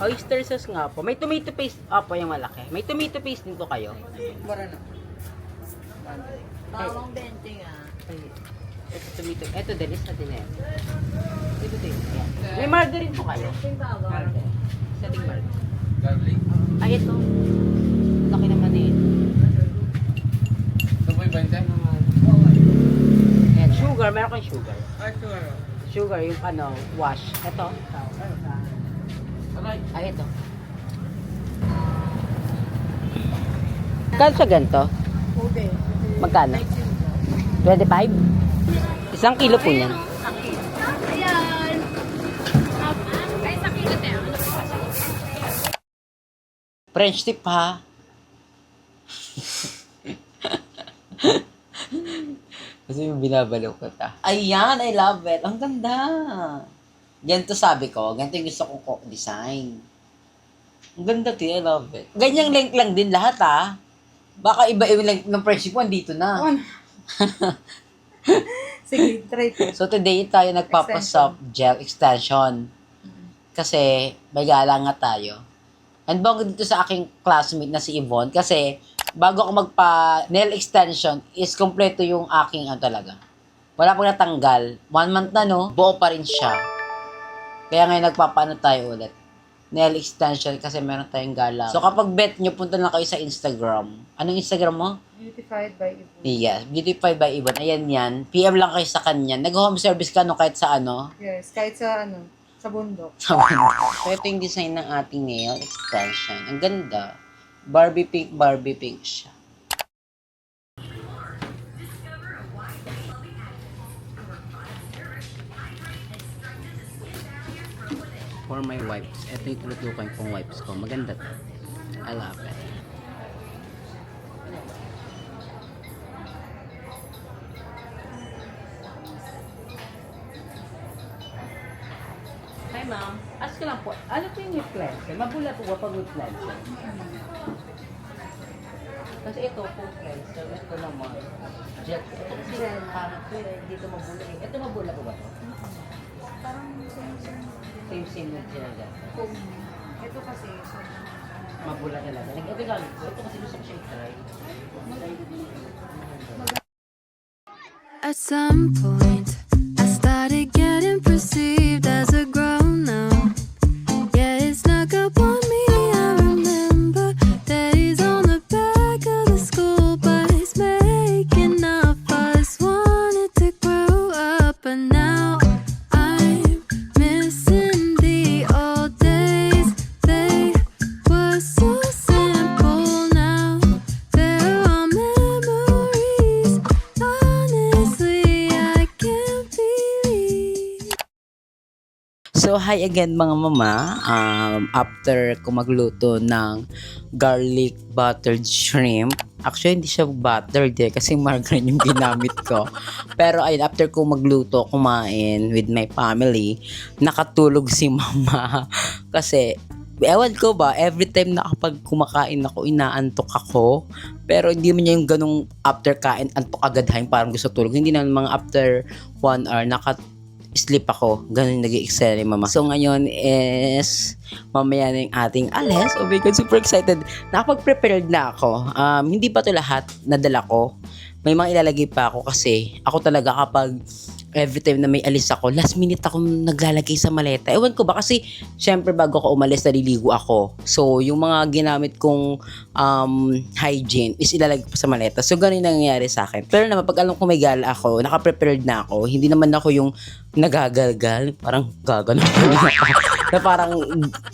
Oyster sauce nga po. May tomato paste. Opo, yung malaki. May tomato paste din po kayo. Mura na. Bawang 20 nga. Ay, ito tomato. Ito din. Isa din yan. Ito din. Yan. May margarine po kayo. Ito yung bawang. Margarine. Isa din margarine. Garlic. Ay, ito. Laki naman eh. Ito po yung 20? Yan, sugar. Meron kang sugar. Ay, sure. Sugar, yung ano, wash. Ito. Aray. Ay, ito. Magkano sa ganito? Ube. Magkano? 25? Isang kilo po yan. Ayan. Ay, sa kilo tayo. French tip ha. Kasi yung binabalaw ko ta. Ayan, I love it. Ang ganda. Ganito sabi ko. Ganito yung gusto kong cook design. Ang ganda to, I love it. Ganyang length lang din lahat ha. Baka iba-iba length ng French tip mo, andito na. Sige, try ko. So today tayo nagpapasop gel extension. Kasi may gala nga tayo. And bongga dito sa aking classmate na si Yvonne kasi bago ako magpa nail extension is kompleto yung aking talaga. Wala pang natanggal. 1 month na no, buo pa rin siya. Kaya ngayon nagpapaano tayo ulit. Nail extension kasi meron tayong gala. So kapag bet nyo, punta na kayo sa Instagram. Anong Instagram mo? Beautified by Ibu. Yes, Beautify by Yvonne. Ayan yan. PM lang kayo sa kanya. Nag-home service ka no kahit sa ano. Yes, kahit sa sa bundok. So, ito yung design ng ating nail extension. Ang ganda. Barbie pink siya. For my wipes, ito yung tulutukan kong wipes ko. Maganda to. I love it. Hi ma'am, ask ko lang po, ano po yung with cleanser? Mabula po ba pag with cleanser? Kasi ito po cleanser, ito naman. Gel. Ito kasi parang ito dito mabula eh. Ito mabula po ba ito? Parang Same with gel. ito kasi Mabula talaga. Ito gamit ko. Ito kasi gusto ko siya i-try. At some point, I started getting perceived as a grown-up. Yeah, it snuck up on me. I remember that he's on the back of the school bus, making up us. Wanted to grow up, but now I'm missing the old days. They were so simple now. There are memories. Honestly, I can't believe. So, hi again mga mama. After ko magluto ng garlic buttered shrimp, actually hindi siya buttered kasi margarine yung ginamit ko. Pero ayun, after ko magluto, kumain with my family, nakatulog si mama. Kasi, ewan ko ba, every time na kapag kumakain ako, inaantok ako. Pero hindi man niya yung ganong after kain, antok agad hain, parang gusto tulog. Hindi naman mga after 1 hour, sleep ako. Ganun nag-i-excel ni mama. So, ngayon is mamaya na yung ating alis. Oh my God, super excited. Nakapag-prepared na ako. Hindi pa to lahat nadala ko. May mga ilalagay pa ako kasi ako talaga kapag every time na may alis ako, last minute ako naglalagay sa maleta. Ewan ko ba kasi syempre bago ako umalis, naliligo ako. So, yung mga ginamit kong hygiene is ilalagay ko sa maleta. So, ganun yung nangyayari sa akin. Pero naman, pag alam ko may gala ako, naka-prepared na ako. Hindi naman ako yung nagagalgal. Parang gagano. Na parang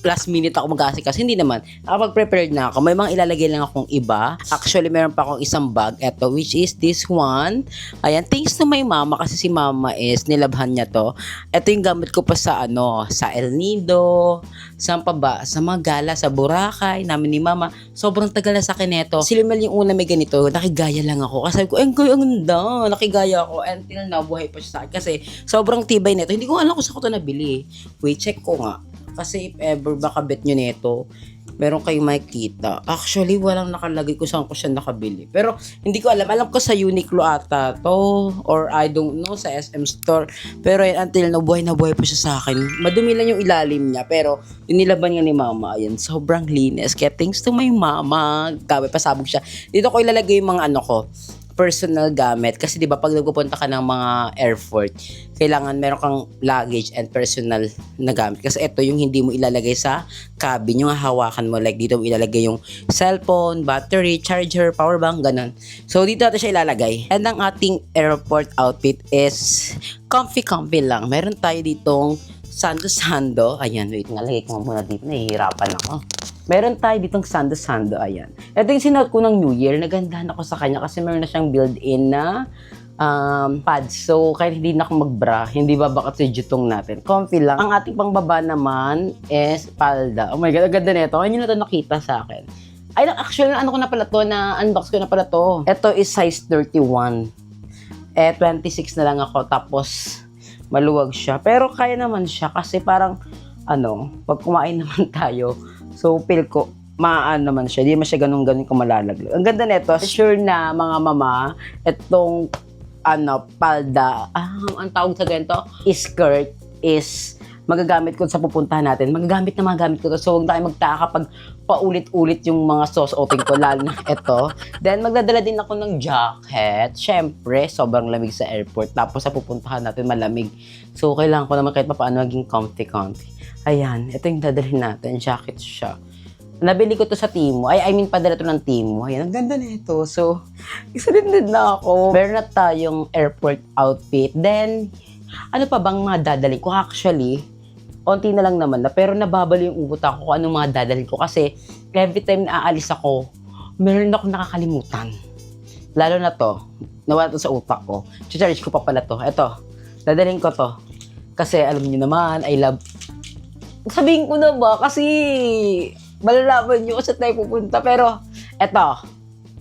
last minute ako mag-aasikas. Hindi naman. Nakapag-prepared na ako. May mga ilalagay lang akong iba. Actually, meron pa akong isang bag. Ito, which is this one. Ayan, thanks to my mama kasi si mama is nilabhan niya to. Ito yung gamit ko pa sa sa El Nido, saan pa ba? Sa mga gala, sa Boracay, namin ni mama. Sobrang tagal na sa akin neto. Si Limel yung una may ganito, nakigaya lang ako. Kasi sabi ko, ang ganda, nakigaya ako. Until now, buhay pa siya sa akin. Kasi sobrang tibay neto. Hindi ko alam kung saan ko ito nabili. Wait, check ko nga. Kasi if ever baka bet nyo neto, meron kayong makikita. Actually, walang nakalagay kung saan ko siya nakabili. Pero, hindi ko alam. Alam ko sa Uniqlo ata to. Or I don't know, sa SM Store. Pero yan, until now, buhay na buhay pa siya sa akin. Madumi lang yung ilalim niya. Pero, yung nilaban nga ni mama, ayan, sobrang linis. Kaya thanks to my mama. Gabi, pasabog siya. Dito ko ilalagay yung mga ano ko, personal gamit. Kasi 'di ba pag nagpupunta ka ng mga airport, kailangan meron kang luggage and personal na gamit. Kasi ito yung hindi mo ilalagay sa cabin, yung hawakan mo. Like dito mo ilalagay yung cellphone, battery, charger, power bank, ganun. So dito natin siya ilalagay. And ang ating airport outfit is comfy lang. Meron tayo ditong sando-sando. Ayan, wait nga, lagay ko muna dito. Nahihirapan ako. Meron tayo ditong sando-sando, ayan. Ito yung sinuot ko ng New Year. Nagandahan ako sa kanya kasi meron na siyang built-in na pads. So, kahit hindi na ako magbra, hindi babakat sa jutong natin. Comfy lang. Ang ating pangbaba naman is palda. Oh my God, ang ganda nito. Ano na ito nakita sa akin? Ay, actually, ano ko na pala to, na-unbox ko na pala to. Ito is size 31. 26 na lang ako. Tapos, maluwag siya. Pero kaya naman siya kasi parang, pag kumain naman tayo, so, feel ko, maaan naman siya. Hindi naman siya ganun kung malalaglag. Ang ganda nito, sure na mga mama, itong, palda, ang tawag sa ganito, skirt is magagamit ko sa pupuntahan natin. Magagamit ko to. So, huwag na kayo magtaka kapag paulit-ulit yung mga susuotin ko, lalo na ito. Then, magdadala din ako ng jacket. Siyempre, sobrang lamig sa airport. Tapos, sa pupuntahan natin, malamig. So, kailangan ko naman kahit paano maging comfy. Ayan, ito yung dadalhin natin. Jacket siya. Nabili ko to sa Temu. Padala to ng Temu. Ayan, ang ganda nito. So, isa din na ako. Meron na tayong airport outfit. Then, ano pa bang mga dadalhin ko? Actually, onti na lang naman na. Pero nababalo yung ugot ako kung anong mga dadalhin ko. Kasi, every time na aalis ako, meron akong nakakalimutan. Lalo na to. Nawala to sa utak ko. Charge ko pa pala to. Ito, dadalhin ko to. Kasi, alam niyo naman, I love. Sabihin ko na ba? Kasi malalaman nyo kung saan tayo pupunta. Pero, eto,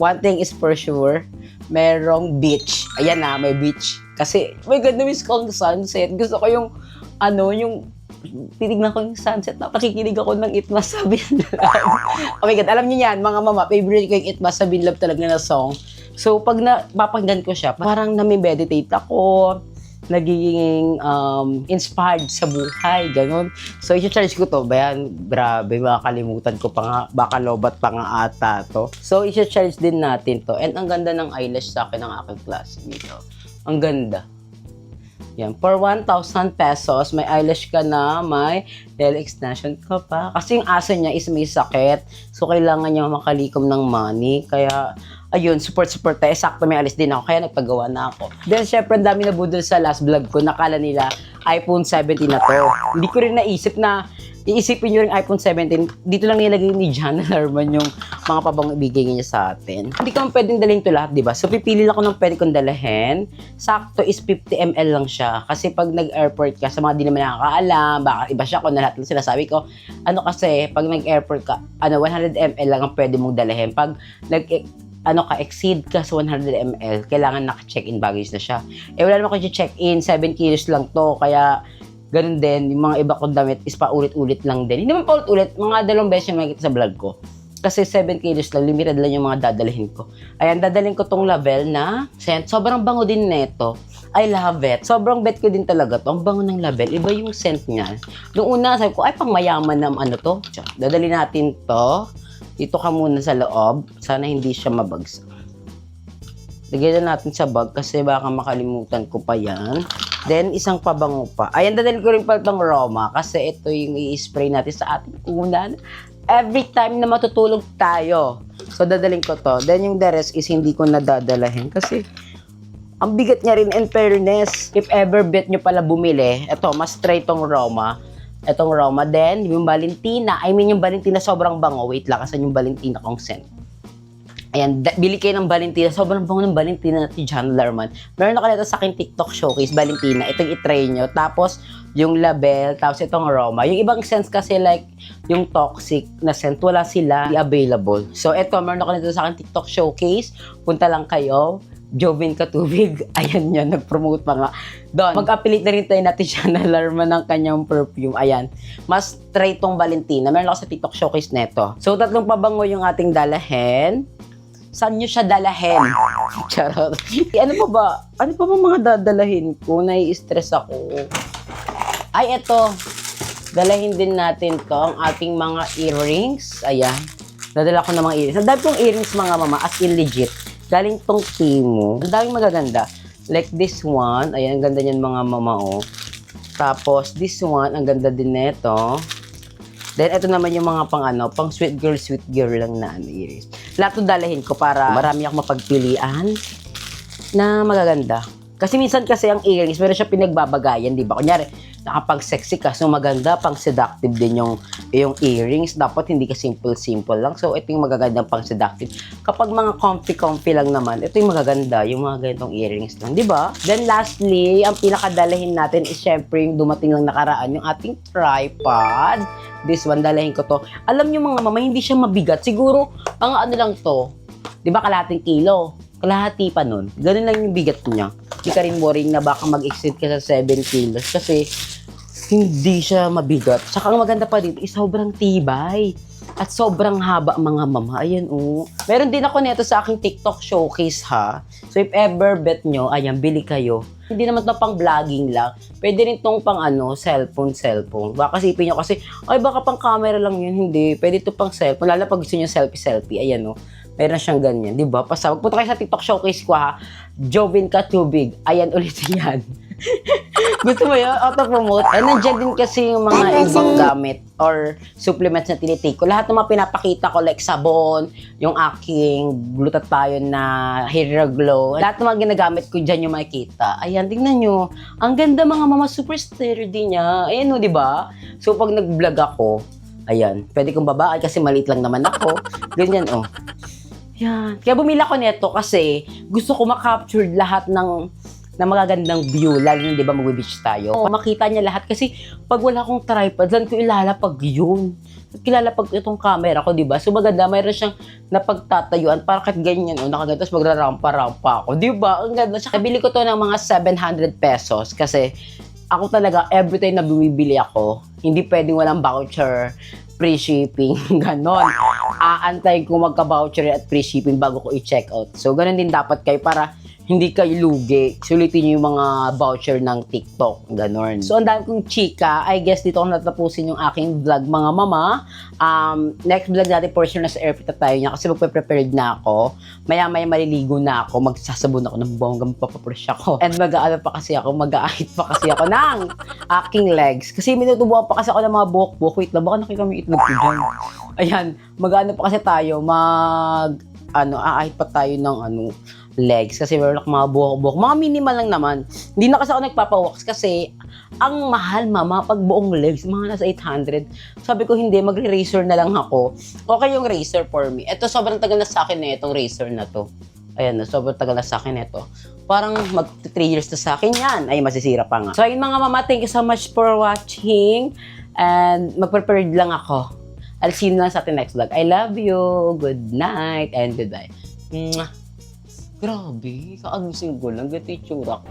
one thing is for sure, merong beach. Ayan na, may beach. Kasi, my God, na-miss ko ang sunset. Gusto ko yung, yung titignan ko yung sunset na pakikinig ako ng It Must Have Been Love. Oh my God, alam niyo yan, mga mama, favorite ko yung It Must Have Been Love talaga na song. So, pag napapakinggan ko siya, parang nami-meditate ako, nagiging inspired sa buhay, ganun. So, i-charge ko to. Bayan, grabe, makakalimutan ko pa nga, baka lobat pa nga ata to. So, i-charge din natin to. And ang ganda ng eyelash sa akin ng aking classmate. Ang ganda. Yan. For 1,000 pesos, may eyelash ka na, may nail extension ka pa. Kasi yung aso niya is may sakit. So, kailangan niya makalikom ng money. Kaya, ayun, support tayo. Sakto may alis din ako, kaya nagpagawa na ako. Then, syempre, ang dami na budol sa last vlog ko. Nakala nila, iPhone 17 na to. Hindi ko rin naisip na, iisipin nyo rin iPhone 17. Dito lang nilagay ni John Alarman yung mga pabang ibigay niya sa atin. Hindi ko pwedeng dalhin to lahat, diba? So, pipili lang ako ng pwede kong dalahin. Sakto is 50 ml lang siya. Kasi pag nag-airport ka, sa mga di naman nakakaalam, baka iba siya kung na lahat lang sinasabi ko. Kasi, pag nag-airport ka, 100 ml lang ang pwede mong dalhin. Pag exceed ka sa 100 ml, kailangan naka-check-in baggage na siya. Wala naman ko check-in, 7 kilos lang to, kaya ganun din, yung mga iba kong damit is paulit-ulit lang din. Hindi naman paulit-ulit, mga 2 beses yung makikita sa vlog ko. Kasi 7 kilos lang, limited lang yung mga dadalhin ko. Ayan, dadalhin ko tong Label na scent. Sobrang bango din neto. I love it. Sobrang bet ko din talaga to. Ang bango ng Label. Iba yung scent niya. Noong una, sabi ko, pang mayaman na to. Dadalhin natin to. Dito ka muna sa loob. Sana hindi siya mabagsak. Lagyan na natin sa bag kasi baka makalimutan ko pa yan. Then, isang pabango pa. Ayan, dadalhin ko rin pala itong Roma kasi ito yung i-spray natin sa ating unan. Every time na matutulog tayo. So, dadalhin ko to. Then, yung the rest is hindi ko nadadalahin kasi ang bigat niya rin in fairness. If ever bet nyo pala bumili, ito, mas try itong Roma. Itong Roma. Then, yung Valentina. Yung Valentina sobrang bango. Wait lang, kasi yung Valentina kong scent. Ayan, bili kayo ng Valentina. Sobrang bango ng Valentina natin, John Alarman. Meron ako nito sa aking TikTok showcase, Valentina. Itong itry nyo. Tapos, yung Label. Tapos, itong Roma. Yung ibang scents kasi like, yung toxic na scent, wala sila available. So, ito, meron ako nito sa aking TikTok showcase. Punta lang kayo. Jovin Katubig. Ayan yan, nag-promote pa nga. Doon, mag-affiliate na rin tayo natin siya na Larma ng kanyang perfume. Ayan, mas try tong Valentina. Meron ako sa TikTok showcase neto. So, 3 pabango yung ating dalahin. Saan nyo siya dalahin? Charot. Ano pa ba? Ano pa ba mga dadalahin ko? Nai-stress ako. Ay, eto. Dalahin din natin to ang ating mga earrings. Ayan. Dadala ko ng mga earrings. Ang dami kong earrings mga mama, as in legit. Galing tong Temu. Ang daming magaganda. Like this one. Ayan, ang ganda niyan mga mama, oh. Tapos, this one, ang ganda din neto. Then, ito naman yung mga pang sweet girl lang na earrings. Lahat ito dalahin ko para marami akong mapagpilian na magaganda. Kasi minsan kasi ang earrings, meron siya pinagbabagayan, di ba? Kunyari, nakapag-sexy ka, so maganda, pang seductive din yung earrings. Dapat hindi ka simple lang. So, ito yung magagandang pang seductive. Kapag mga comfy lang naman, ito yung magaganda, yung mga ganitong earrings lang, di ba? Then lastly, ang pinakadalahin natin is syempre yung dumating lang nakaraan, yung ating tripod. This one, dalahin ko to. Alam nyo mga mama, hindi siya mabigat. Siguro, mga ano lang to, di ba, kalahating kilo. Kalahati pa nun. Ganun lang yung bigat niya. Hindi ka rin worrying na baka mag-exceed ka sa 7 kilos kasi hindi siya mabigat. Tsaka ang maganda pa dito, sobrang tibay. At sobrang haba mga mama. Ayan, oh. Meron din ako nito sa aking TikTok showcase, ha. So, if ever bet nyo, ayan, bili kayo. Hindi naman ito pang vlogging lang. Pwede rin itong pang cellphone. Baka isipin nyo kasi, ay, baka pang camera lang yun. Hindi. Pwede ito pang cellphone. Lalo pag gusto nyo selfie. Ayan, oh. Meron siyang ganyan, di ba? Pasawag. Punta kayo sa TikTok showcase ko, ha. Jovin Katubig. Ayan ulit yan. Gusto mo yun? Auto-promote. Eh, nandiyan din kasi yung mga ibang gamit or supplements na tinitake ko. Lahat ng mga pinapakita ko, like sabon, yung aking glutathione na hair glow. Lahat ng mga ginagamit ko dyan yung makikita. Ayan, tingnan nyo. Ang ganda mga mama, super sturdy niya. Ayan o, di ba? So, pag nag-vlog ako, ayan, pwede kong babae kasi maliit lang naman ako. Ganyan, oh. Yan. Kaya bumila ko neto kasi gusto ko makapture lahat ng magagandang view, lalo na 'di ba mag-beach tayo. Makita niya lahat kasi pag wala akong tripod, saan ko ilalapag yun? At kilalapag itong camera ko, 'di ba? So maganda, mayroon siyang napagtatayuan para kahit ganyan, oh, nakagantos magrarampa-rampa ako, 'di ba? Ang ganda. Saka bili ko to ng mga 700 pesos kasi ako talaga every time na bumibili ako, hindi pwedeng walang voucher, free shipping, ganon. Aantayin ko magka-voucher at free shipping bago ko i-check out. So, ganon din dapat kayo para hindi kayo lugi. Sulitin nyo yung mga voucher ng TikTok. Ganon. So, ang dami kong chika. I guess dito ko natapusin yung aking vlog, mga mama. Next vlog natin, for sure, nasa airport na tayo niya kasi magpe-prepared na ako. Maya-maya maliligo na ako. Magsasabon ako ng bonggang papaprush ako. And mag-aahit pa kasi ako ng aking legs. Kasi minutubuan pa kasi ako ng mga buhok-buhok. Wait lang, baka nakita mo yung itlog ko dyan. Ayan, mag-ano pa kasi tayo, aahit pa tayo ng legs kasi meron ako mga buhok-buhok. Mga minimal lang naman. Hindi na kasi ako nagpapawax kasi ang mahal mama pag buong legs, mga nasa 800. Sabi ko hindi, magre-razor na lang ako. Okay yung razor for me. Ito sobrang tagal na sa akin itong razor na to. Ayan, sobrang tagal na sa akin ito. Parang mag 3 years na sa akin yan. Ay, masisira pa nga. So ayun mga mama, thank you so much for watching. And mag-prepared lang ako. I'll see you na sa ating next vlog. I love you. Good night and goodbye. Mwah. Grabe, kaagising ko lang. Ganito yung tsura ko.